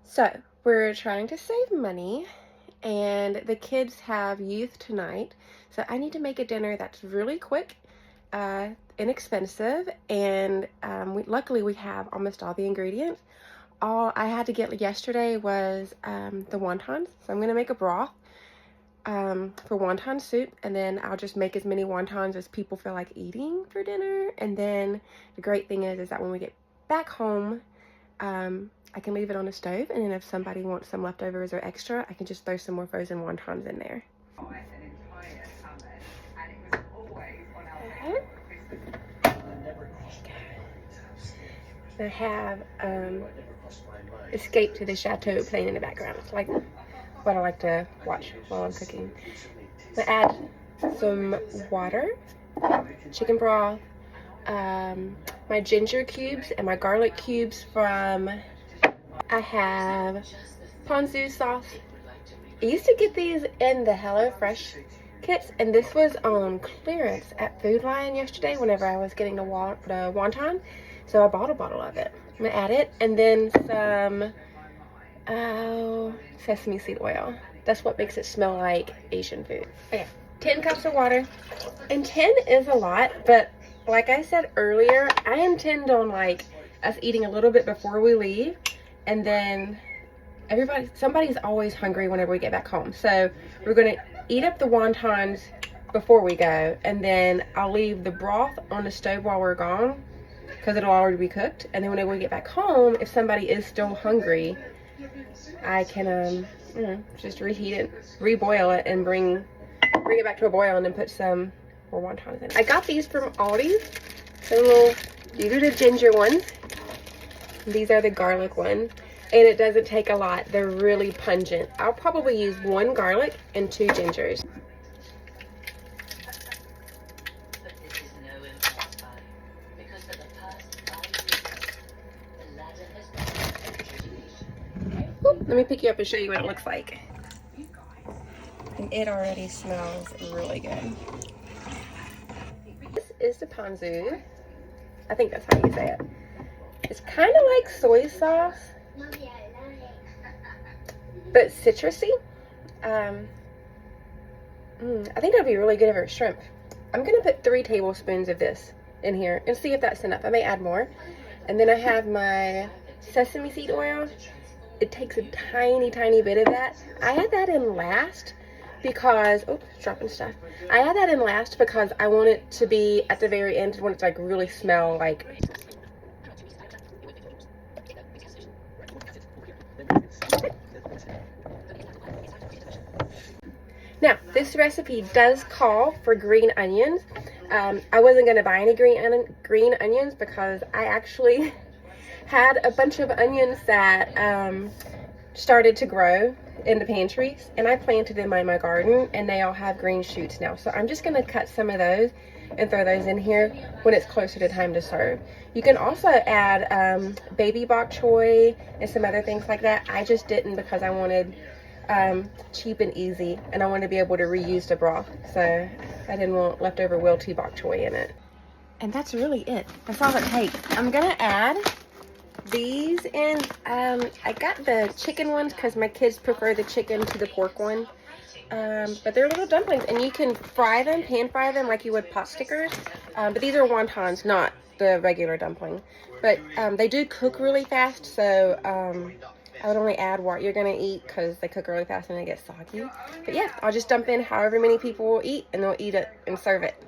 So we're trying to save money, and the kids have youth tonight. So I need to make a dinner that's really quick, inexpensive, and luckily we have almost all the ingredients. All I had to get yesterday was the wontons. So I'm going to make a broth for wonton soup, and then I'll just make as many wontons as people feel like eating for dinner. And then the great thing is that when we get back home, I can leave it on the stove, and then if somebody wants some leftovers or extra, I can just throw some more frozen wontons in there. I have Escape to the Chateau playing in the background. It's like what I like to watch while I'm cooking. I add some water, chicken broth, my ginger cubes and my garlic cubes from, I have ponzu sauce. I used to get these in the HelloFresh kits, and this was on clearance at Food Lion yesterday whenever I was getting the wonton. So I bought a bottle of it. I'm gonna add it, and then some sesame seed oil. That's what makes it smell like Asian food. Okay, 10 cups of water. And 10 is a lot, but like I said earlier, I intend on like us eating a little bit before we leave, and then somebody's always hungry whenever we get back home. So we're gonna eat up the wontons before we go, and then I'll leave the broth on the stove while we're gone because it'll already be cooked. And then whenever we get back home, if somebody is still hungry, I can just reheat it, reboil it, and bring it back to a boil, and then put some more wontons in. I got these from Aldi's. These are the ginger ones. These are the garlic ones. And it doesn't take a lot. They're really pungent. I'll probably use 1 garlic and 2 gingers. Let me pick you up and show you what it looks like. And it already smells really good. This is the ponzu. I think that's how you say it. It's kind of like soy sauce, but citrusy. I think it'll be really good over shrimp. I'm gonna put 3 tablespoons of this in here and see if that's enough. I may add more. And then I have my sesame seed oil. It takes a tiny bit of that. I had that in last because, oops, dropping stuff. I had that in last because I want it to be at the very end. I want it to like really smell like. Now, this recipe does call for green onions. I wasn't going to buy any green onions because I actually had a bunch of onions that started to grow in the pantries, and I planted them in my garden, and they all have green shoots now. So I'm just going to cut some of those and throw those in here when it's closer to time to serve. You can also add baby bok choy and some other things like that. I just didn't because I wanted cheap and easy, and I want to be able to reuse the broth, so I didn't want leftover wilty bok choy in it. And that's really it. That's all it takes. I'm gonna add these in. I got the chicken ones because my kids prefer the chicken to the pork one, but they're little dumplings, and you can fry them, pan fry them like you would pot stickers, but these are wontons, not the regular dumpling. But they do cook really fast, so I would only add what you're gonna eat because they cook really fast and they get soggy. But yeah, I'll just dump in however many people will eat, and they'll eat it and serve it.